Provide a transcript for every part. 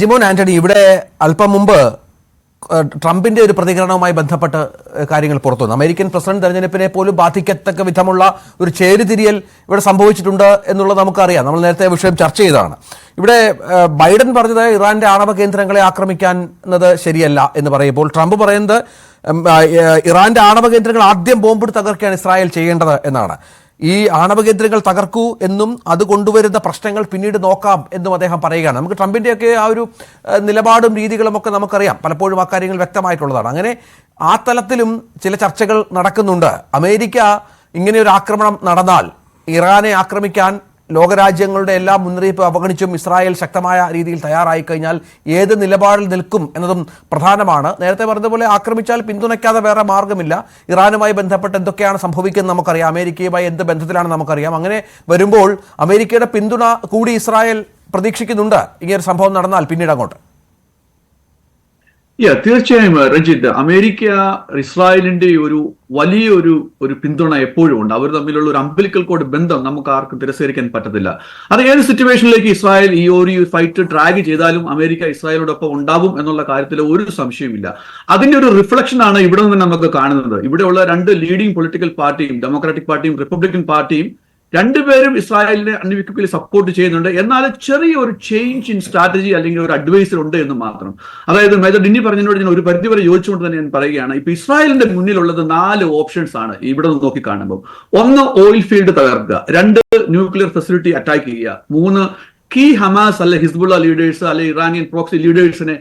ജിമോൻ ആന്റണി, ഇവിടെ അല്പം മുമ്പ് ട്രംപിന്റെ ഒരു പ്രതികരണവുമായി ബന്ധപ്പെട്ട് കാര്യങ്ങൾ പുറത്തു വന്നു. അമേരിക്കൻ പ്രസിഡന്റ് തെരഞ്ഞെടുപ്പിനെ പോലും ബാധിക്കത്തക്ക വിധമുള്ള ഒരു ചേരിതിരിയൽ ഇവിടെ സംഭവിച്ചിട്ടുണ്ട് എന്നുള്ളത് നമുക്കറിയാം. നമ്മൾ നേരത്തെ വിഷയം ചർച്ച ചെയ്തതാണ്. ഇവിടെ ബൈഡൻ പറഞ്ഞത് ഇറാന്റെ ആണവ കേന്ദ്രങ്ങളെ ആക്രമിക്കുന്നത് ശരിയല്ല എന്ന് പറയുമ്പോൾ ട്രംപ് പറയുന്നത് ഇറാന്റെ ആണവ കേന്ദ്രങ്ങൾ ആദ്യം ബോംബിട്ട് തകർക്കുകയാണ് ഇസ്രായേൽ ചെയ്യേണ്ടത് എന്നാണ്. ഈ ആണവ കേന്ദ്രങ്ങൾ തകർക്കൂ എന്നും അത് കൊണ്ടുവരുന്ന പ്രശ്നങ്ങൾ പിന്നീട് നോക്കാം എന്നും അദ്ദേഹം പറയുകയാണ്. നമുക്ക് ട്രംപിൻ്റെയൊക്കെ ആ ഒരു നിലപാടും രീതികളുമൊക്കെ നമുക്കറിയാം, പലപ്പോഴും ആ കാര്യങ്ങൾ വ്യക്തമായിട്ടുള്ളതാണ്. അങ്ങനെ ആ തലത്തിലും ചില ചർച്ചകൾ നടക്കുന്നുണ്ട്. അമേരിക്ക ഇങ്ങനെയൊരു ആക്രമണം നടന്നാൽ ഇറാനെ ആക്രമിക്കാൻ ലോകരാജ്യങ്ങളുടെ എല്ലാ മുന്നറിയിപ്പ് അവഗണിച്ചും ഇസ്രായേൽ ശക്തമായ രീതിയിൽ തയ്യാറായി കഴിഞ്ഞാൽ ഏത് നിലപാടിൽ നിൽക്കും എന്നതും പ്രധാനമാണ്. നേരത്തെ പറഞ്ഞതുപോലെ ആക്രമിച്ചാൽ പിന്തുണയ്ക്കാതെ വേറെ മാർഗമില്ല. ഇറാനുമായി ബന്ധപ്പെട്ട് എന്തൊക്കെയാണ് സംഭവിക്കുന്നത് നമുക്കറിയാം, അമേരിക്കയുമായി എന്ത് ബന്ധത്തിലാണ് നമുക്കറിയാം. അങ്ങനെ വരുമ്പോൾ അമേരിക്കയുടെ പിന്തുണ കൂടി ഇസ്രായേൽ പ്രതീക്ഷിക്കുന്നുണ്ട് ഇങ്ങനൊരു സംഭവം നടന്നാൽ പിന്നീട് അങ്ങോട്ട്. തീർച്ചയായും രഞ്ജിത്ത്, അമേരിക്ക ഇസ്രായേലിന്റെ ഒരു വലിയൊരു പിന്തുണ എപ്പോഴും ഉണ്ട്. അവർ തമ്മിലുള്ള ഒരു അംബിലിക്കൽ കോഡ് ബന്ധം നമുക്ക് ആർക്കും തിരസ്കരിക്കാൻ പറ്റത്തില്ല. അത് ഏത് സിറ്റുവേഷനിലേക്ക് ഇസ്രായേൽ ഈ ഒരു ഫൈറ്റ് ഡ്രാഗ് ചെയ്താലും അമേരിക്ക ഇസ്രായേലോടൊപ്പം ഉണ്ടാവും എന്നുള്ള കാര്യത്തിൽ ഒരു സംശയമില്ല. അതിന്റെ ഒരു റിഫ്ലക്ഷൻ ആണ് ഇവിടെ നിന്ന് നമുക്ക് കാണുന്നത്. ഇവിടെയുള്ള രണ്ട് ലീഡിംഗ് പൊളിറ്റിക്കൽ പാർട്ടിയും, ഡെമോക്രാറ്റിക് പാർട്ടിയും റിപ്പബ്ലിക്കൻ പാർട്ടിയും, രണ്ടുപേരും ഇസ്രായേലിനെ അൺഇക്വക്കലി സപ്പോർട്ട് ചെയ്യുന്നുണ്ട്. എന്നാൽ ചെറിയൊരു ചേഞ്ച് ഇൻ സ്ട്രാറ്റജി അല്ലെങ്കിൽ ഒരു അഡ്വൈസർ ഉണ്ട് എന്ന് മാത്രം. അതായത് മേജർ ഡിന്നി പറഞ്ഞതിനോട് ഞാൻ ഒരു പരിധിവരെ യോജിച്ചുകൊണ്ട് തന്നെ ഞാൻ പറയുകയാണ്. ഇപ്പൊ ഇസ്രായേലിന്റെ മുന്നിലുള്ളത് 4 ഓപ്ഷൻസ് ആണ് ഇവിടെ നിന്ന് നോക്കി കാണുമ്പോൾ. 1, ഓയിൽ ഫീൽഡ് തകർക്കുക. 2, ന്യൂക്ലിയർ ഫെസിലിറ്റി അറ്റാക്ക് ചെയ്യുക. 3, കീ ഹമാസ് അല്ലെ ഹിസ്ബുള്ള ലീഡേഴ്സ് അല്ലെ ഇറാനിയൻ പ്രോക്സി ലീഡേഴ്സിനെ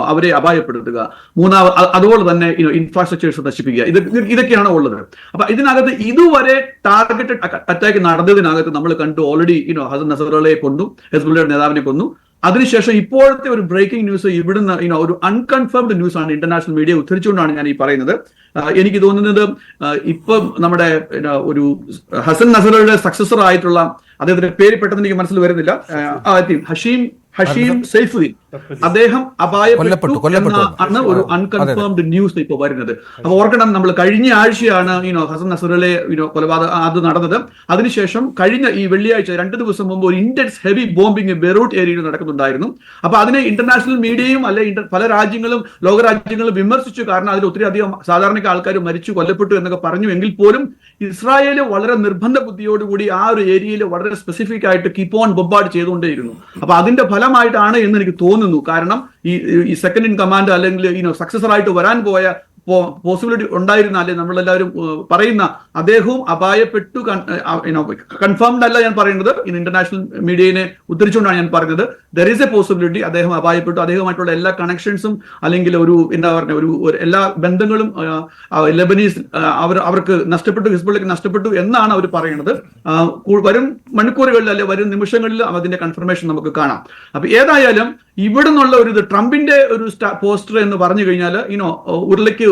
അവരെ അപായപ്പെടുത്തുക. 4, അതുപോലെ തന്നെ ഇൻഫ്രാസ്ട്രക്ചേഴ്സ് നശിപ്പിക്കുക. ഇതൊക്കെയാണ് ഉള്ളത്. അപ്പൊ ഇതിനകത്ത് ഇതുവരെ ടാർഗറ്റഡ് അറ്റാക്ക് നടന്നതിനകത്ത് നമ്മൾ കണ്ടു ഓൾറെഡി ഹസൻ നസറുള്ളയെ കൊന്നു, ഹിസ്ബുള്ളയുടെ നേതാവിനെ കൊന്നു. അതിനുശേഷം ഇപ്പോഴത്തെ ഒരു ബ്രേക്കിംഗ് ന്യൂസ് ഇവിടുന്ന് ഒരു അൺകൺഫേംഡ് ന്യൂസ് ആണ് ഇന്റർനാഷണൽ മീഡിയ ഉദ്ധരിച്ചുകൊണ്ടാണ് ഞാൻ ഈ പറയുന്നത്. എനിക്ക് തോന്നുന്നത് ഇപ്പം നമ്മുടെ ഒരു ഹസൻ നസറുള്ളയുടെ സക്സസർ ആയിട്ടുള്ള, അദ്ദേഹത്തിന്റെ പേര് പെട്ടെന്ന് എനിക്ക് മനസ്സിൽ വരുന്നില്ല, ഹഷീം സൈഫുദ്ദീൻ, അദ്ദേഹം അപായപ്പെട്ടു എന്നാണ് ഒരു അൺകൺഫേംഡ് ന്യൂസ് ഇപ്പൊ വരുന്നത്. അപ്പൊ ഓർക്കണം, നമ്മൾ കഴിഞ്ഞ ആഴ്ചയാണ് ഹസൻ നസറുള്ളയെ കൊലപാതകം അത് നടന്നത്. അതിനുശേഷം കഴിഞ്ഞ ഈ വെള്ളിയാഴ്ച 2 ദിവസം മുമ്പ് ഒരു ഇന്റൻസ് ഹെവി ബോംബിംഗ് ബെറൂട്ട് ഏരിയയിൽ നടക്കുന്നുണ്ടായിരുന്നു. അപ്പൊ അതിനെ ഇന്റർനാഷണൽ മീഡിയയും അല്ലെ പല രാജ്യങ്ങളും ലോകരാജ്യങ്ങളും വിമർശിച്ചു. കാരണം അതിൽ ഒത്തിരി അധികം സാധാരണ ആൾക്കാർ മരിച്ചു, കൊല്ലപ്പെട്ടു എന്നൊക്കെ പറഞ്ഞു. എങ്കിൽ പോലും ഇസ്രായേൽ വളരെ നിർബന്ധ ബുദ്ധിയോടുകൂടി ആ ഒരു ഏരിയയിൽ വളരെ സ്പെസിഫിക് ആയിട്ട് കീപ്പ് ഓൺ ബൊമ്പാർഡ് ചെയ്തുകൊണ്ടേയിരുന്നു. അപ്പൊ അതിന്റെ ഫലമായിട്ടാണ് എന്ന് എനിക്ക് തോന്നുന്നു. കാരണം ഈ സെക്കൻഡ് ഇൻ കമാൻഡ് അല്ലെങ്കിൽ സക്സസർ ആയിട്ട് വരാൻ പോയ പോസിബിലിറ്റി ഉണ്ടായിരുന്നാലേ നമ്മളെല്ലാവരും പറയുന്ന അദ്ദേഹവും അപായപ്പെട്ടു. കൺഫേംഡ് അല്ല ഞാൻ പറയുന്നത്, ഇന്റർനാഷണൽ മീഡിയനെ ഉദ്ധരിച്ചുകൊണ്ടാണ് ഞാൻ പറയുന്നത്. ദർ ഈസ് എ പോസിബിലിറ്റി അദ്ദേഹം അപായപ്പെട്ടു. അദ്ദേഹമായിട്ടുള്ള എല്ലാ കണക്ഷൻസും അല്ലെങ്കിൽ എന്താ പറയുക ഒരു എല്ലാ ബന്ധങ്ങളും ലെബനീസ് അവർക്ക് നഷ്ടപ്പെട്ടു, ഹിസ്ബുള്ളക്ക് നഷ്ടപ്പെട്ടു എന്നാണ് അവർ പറയുന്നത്. വരും മണിക്കൂറുകളിൽ അല്ലെ വരും നിമിഷങ്ങളിൽ അതിന്റെ കൺഫർമേഷൻ നമുക്ക് കാണാം. അപ്പൊ ഏതായാലും ഇവിടെ നിന്നുള്ള ഒരു ട്രംപിന്റെ ഒരു പോസ്റ്റർ എന്ന് പറഞ്ഞു കഴിഞ്ഞാൽ ഉരുളയ്ക്ക്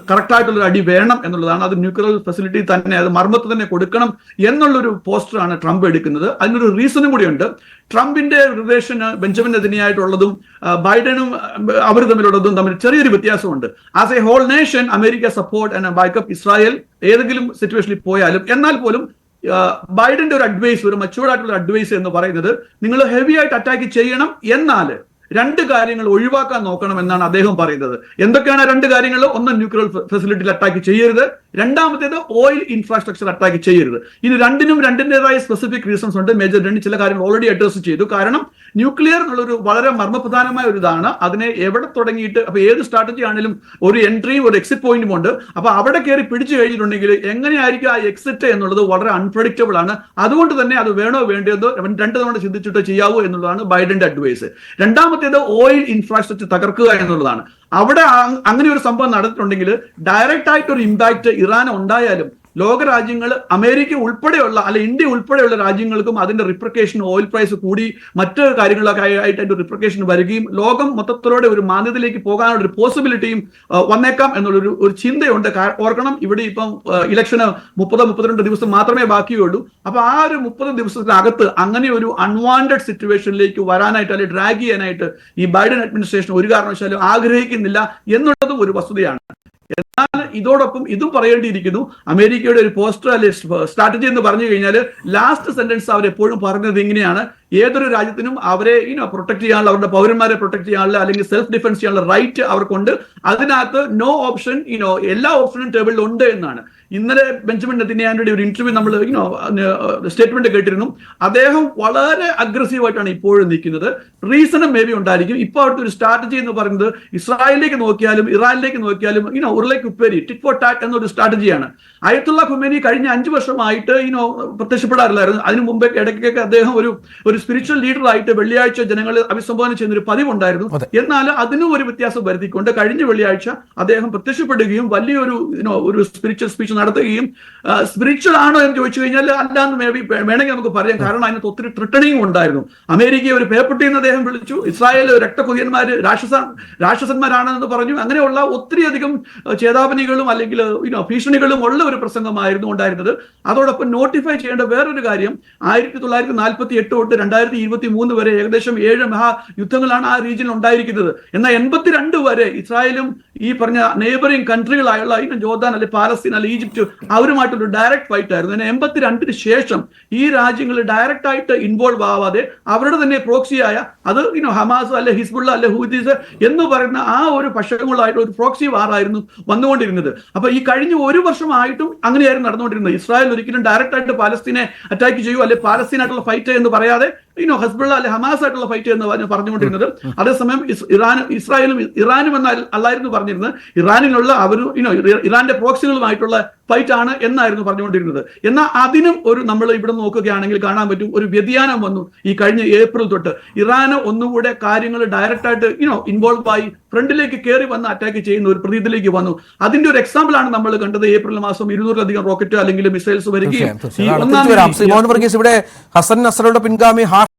കറക്റ്റ് ആയിട്ടുള്ള അടി വേണം എന്നുള്ളതാണ്. അത് ന്യൂക്ലിയർ ഫെസിലിറ്റി തന്നെ, അത് മർമ്മത്ത് തന്നെ കൊടുക്കണം എന്നുള്ളൊരു പോസ്റ്ററാണ് ട്രംപ് എടുക്കുന്നത്. അതിനൊരു റീസണും കൂടിയുണ്ട്. ട്രംപിന്റെ റിലേഷന് ബെഞ്ചമിൻ നെതന്യാഹുമായിട്ടുള്ളതും ബൈഡനും അവർ തമ്മിലുള്ളതും തമ്മിൽ ചെറിയൊരു വ്യത്യാസമുണ്ട്. As a whole nation America support and backup Israel ഏതെങ്കിലും സിറ്റുവേഷനിൽ പോയാലും. എന്നാൽ പോലും ബൈഡന്റെ ഒരു അഡ്വൈസ്, ഒരു മച്ചുവേർഡ് ആയിട്ടുള്ള അഡ്വൈസ് എന്ന് പറയുന്നത് നിങ്ങൾ ഹെവി ആയിട്ട് അറ്റാക്ക് ചെയ്യണം, എന്നാൽ 2 കാര്യങ്ങൾ ഒഴിവാക്കാൻ നോക്കണം എന്നാണ് അദ്ദേഹം പറയുന്നത്. എന്തൊക്കെയാണ് 2 കാര്യങ്ങൾ? 1, ന്യൂക്ലിയർ ഫെസിലിറ്റിയിൽ അറ്റാക്ക് ചെയ്യരുത്. രണ്ടാമത്തേത് ഓയിൽ ഇൻഫ്രാസ്ട്രക്ചർ അറ്റാക്ക് ചെയ്യരുത്. ഇനി രണ്ടിൻ്റെതായ സ്പെസിഫിക് റീസൺസ് ഉണ്ട്. മേജർ രണ്ട് ചില കാര്യങ്ങൾ ഓൾറെഡി അഡ്രസ് ചെയ്തു. കാരണം ന്യൂക്ലിയർ എന്നുള്ളൊരു വളരെ മർമ്മപ്രധാനമായ ഒരു ഇതാണ്. അതിനെ എവിടെ തുടങ്ങിയിട്ട് അപ്പൊ ഏത് സ്ട്രാറ്റജി ആണെങ്കിലും ഒരു എൻട്രിയും ഒരു എക്സിറ്റ് പോയിന്റും ഉണ്ട്. അപ്പൊ അവിടെ കയറി പിടിച്ചു കഴിഞ്ഞിട്ടുണ്ടെങ്കിൽ എങ്ങനെയായിരിക്കും ആ എക്സിറ്റ് എന്നുള്ളത് വളരെ അൺപ്രഡിക്റ്റബിൾ ആണ്. അതുകൊണ്ട് തന്നെ അത് വേണോ വേണ്ടതോ 2 തവണ ചിന്തിച്ചിട്ട് ചെയ്യാവൂ എന്നുള്ളതാണ് ബൈഡന്റെ അഡ്വൈസ്. രണ്ടാമത്തേത് ഓയിൽ ഇൻഫ്രാസ്ട്രക്ചർ തകർക്കുക എന്നുള്ളതാണ്. അവിടെ അങ്ങനെ ഒരു സംഭവം നടന്നിട്ടുണ്ടെങ്കിൽ ഡയറക്റ്റ് ആയിട്ട് ഒരു ഇമ്പാക്ട് ഇറാൻ ഉണ്ടായാലും ലോകരാജ്യങ്ങൾ, അമേരിക്ക ഉൾപ്പെടെയുള്ള അല്ലെ ഇന്ത്യ ഉൾപ്പെടെയുള്ള രാജ്യങ്ങൾക്കും അതിന്റെ റിപ്രിക്കേഷൻ, ഓയിൽ പ്രൈസ് കൂടി മറ്റ് കാര്യങ്ങളൊക്കെ ആയിട്ട് അതിന്റെ റിപ്രിക്കേഷൻ വരികയും ലോകം മൊത്തത്തിലൂടെ ഒരു മാന്ദ്യത്തിലേക്ക് പോകാനുള്ള ഒരു പോസിബിലിറ്റിയും വന്നേക്കാം എന്നുള്ളൊരു ചിന്തയുണ്ട്. ഓർക്കണം, ഇവിടെ ഇപ്പം ഇലക്ഷന് 30-32 ദിവസം മാത്രമേ ബാക്കിയുള്ളൂ. അപ്പൊ ആ ഒരു 30 ദിവസത്തിനകത്ത് അങ്ങനെ ഒരു അൺവാണ്ടഡ് സിറ്റുവേഷനിലേക്ക് വരാനായിട്ട് അല്ലെങ്കിൽ ഡ്രാഗ് ചെയ്യാനായിട്ട് ഈ ബൈഡൻ അഡ്മിനിസ്ട്രേഷൻ ഒരു കാരണവശാലും ആഗ്രഹിക്കുന്നില്ല എന്നുള്ളതും ഒരു വസ്തുതയാണ്. എന്നാൽ ഇതോടൊപ്പം ഇതും പറയേണ്ടിയിരിക്കുന്നു, അമേരിക്കയുടെ ഒരു പോസ്റ്റർ അല്ലെ സ്ട്രാറ്റജി എന്ന് പറഞ്ഞു കഴിഞ്ഞാൽ ലാസ്റ്റ് സെന്റൻസ് അവർ എപ്പോഴും പറഞ്ഞത് ഇങ്ങനെയാണ്: ഏതൊരു രാജ്യത്തിനും അവരെ പ്രൊട്ടക്ട് ചെയ്യാനുള്ള, അവരുടെ പൗരന്മാരെ പ്രൊട്ടക്ട് ചെയ്യാനുള്ള അല്ലെങ്കിൽ സെൽഫ് ഡിഫൻസ് ചെയ്യാനുള്ള റൈറ്റ് അവർക്കുണ്ട്. അതിനകത്ത് നോ ഓപ്ഷൻ എല്ലാ ഓപ്ഷനും ടേബിളിൽ ഉണ്ട് എന്നാണ്. ഇന്നലെ ബെഞ്ചമിൻ നെതന്യാഹുവിന്റെ ഒരു ഇന്റർവ്യൂ നമ്മൾ സ്റ്റേറ്റ്മെന്റ് കേട്ടിരുന്നു. അദ്ദേഹം വളരെ അഗ്രസീവായിട്ടാണ് ഇപ്പോഴും നിൽക്കുന്നത്. റീസണും മേ ബി ഉണ്ടായിരിക്കും. ഇപ്പൊ അവിടുത്തെ ഒരു സ്ട്രാറ്റജി എന്ന് പറയുന്നത് ഇസ്രായേലിലേക്ക് നോക്കിയാലും ഇറാനിലേക്ക് നോക്കിയാലും ഉരുളയ്ക്ക് ഉപ്പേരി, ടിറ്റ് ഫോർ ടാറ്റ് എന്നൊരു സ്ട്രാറ്റജിയാണ്. അയത്തുള്ള ഖുമേനി കഴിഞ്ഞ 5 വർഷമായിട്ട് പ്രത്യക്ഷപ്പെടാറില്ലായിരുന്നു. അതിനു മുമ്പേ ഇടയ്ക്കൊക്കെ അദ്ദേഹം ഒരു സ്പിരിച്വൽ ലീഡർ ആയിട്ട് വെള്ളിയാഴ്ച ജനങ്ങളെ അഭിസംബോധന ചെയ്യുന്ന ഒരു പതിവുണ്ടായിരുന്നു. എന്നാൽ അതിനും ഒരു വ്യത്യാസം വരുത്തിക്കൊണ്ട് കഴിഞ്ഞ വെള്ളിയാഴ്ച അദ്ദേഹം പ്രത്യക്ഷപ്പെടുകയും വലിയൊരു സ്പിരിച്വൽ സ്പീച്ച് നടത്തുകയും, സ്പിരിച്വൽ ആണോ എന്ന് ചോദിച്ചു കഴിഞ്ഞാൽ അല്ലാന്ന് മേ ബി വേണമെങ്കിൽ നമുക്ക് പറയാം. കാരണം അതിനകത്ത് ഒത്തിരി ത്രിട്ടണിയും ഉണ്ടായിരുന്നു. അമേരിക്കയെ ഒരു പേപ്പട്ടി എന്ന് അദ്ദേഹം വിളിച്ചു, ഇസ്രായേൽ രക്തകുതിയന്മാര് രാക്ഷസന്മാരാണെന്ന് പറഞ്ഞു. അങ്ങനെയുള്ള ഒത്തിരിയധികം ചേതാപനികളും അല്ലെങ്കിൽ ഭീഷണികളും ഉള്ള ഒരു പ്രസംഗമായിരുന്നു ഉണ്ടായിരുന്നത്. അതോടൊപ്പം നോട്ടിഫൈ ചെയ്യേണ്ട വേറൊരു കാര്യം, 1948 തൊട്ട് 2023 വരെ ഏകദേശം 7 മഹായുദ്ധങ്ങളാണ് ആ റീജിയനിൽ ഉണ്ടായിരിക്കുന്നത്. എന്നാൽ 82 വരെ ഇസ്രായേലും ഈ പറഞ്ഞ നെയ്ബറിംഗ് കൺട്രികളായുള്ള ജോർദാൻ അല്ലെ പാലസ്തീൻ അല്ലെ ഈജിപ്റ്റ് അവരുമായിട്ടൊരു ഡയറക്ട് ഫൈറ്റ് ആയിരുന്നു. 82 ശേഷം ഈ രാജ്യങ്ങൾ ഡയറക്റ്റ് ആയിട്ട് ഇൻവോൾവ് ആവാതെ അവരുടെ തന്നെ പ്രോക്സിയായ അത് ഹമാസ് അല്ലെ ഹിസ്ബുള്ള അല്ലെ ഹൂതീസ് എന്ന് പറയുന്ന ആ ഒരു പക്ഷങ്ങളായിട്ട് ഒരു പ്രോക്സി വാറായിരുന്നു വന്നുകൊണ്ടിരുന്നത്. അപ്പൊ ഈ കഴിഞ്ഞ 1 വർഷമായിട്ടും അങ്ങനെയായിരുന്നു നടന്നുകൊണ്ടിരുന്നത്. ഇസ്രായേൽ ഒരിക്കലും ഡയറക്റ്റ് ആയിട്ട് പാലസ്തീനെ അറ്റാക്ക് ചെയ്യൂ അല്ലെ പാലസ്തീനായിട്ടുള്ള ഫൈറ്റ് എന്ന് പറയാതെ ഹസ്ബുള്ള അല്ലെ ഹമാസ് ആയിട്ടുള്ള ഫൈറ്റ് എന്ന് പറഞ്ഞുകൊണ്ടിരുന്നത്. അതേസമയം ഇസ്രായേലും ഇറാനും അല്ലായിരുന്നു പറഞ്ഞിരുന്നത്. ഇറാനിലുള്ള ഇറാന്റെ പ്രോക്സികളുമായിട്ടുള്ള ഫൈറ്റ് ആണ് എന്നായിരുന്നു പറഞ്ഞുകൊണ്ടിരുന്നത്. എന്നാൽ അതിനും നമ്മൾ ഇവിടെ നോക്കുകയാണെങ്കിൽ കാണാൻ പറ്റും ഒരു വ്യതിയാനം വന്നു. ഈ കഴിഞ്ഞ ഏപ്രിൽ തൊട്ട് ഇറാന് ഒന്നുകൂടെ കാര്യങ്ങൾ ഡയറക്റ്റ് ആയിട്ട് ഇൻവോൾവ് ആയി ഫ്രണ്ടിലേക്ക് കയറി വന്ന് അറ്റാക്ക് ചെയ്യുന്ന ഒരു പ്രതീതിയിലേക്ക് വന്നു. അതിന്റെ ഒരു എക്സാമ്പിൾ ആണ് നമ്മൾ കണ്ടത്. ഏപ്രിൽ മാസം 200-ലധികം റോക്കറ്റ് അല്ലെങ്കിൽ മിസൈൽസ് വരികയും ഇവിടെ ഹസൻ നസ്രയുടെ പിൻഗാമി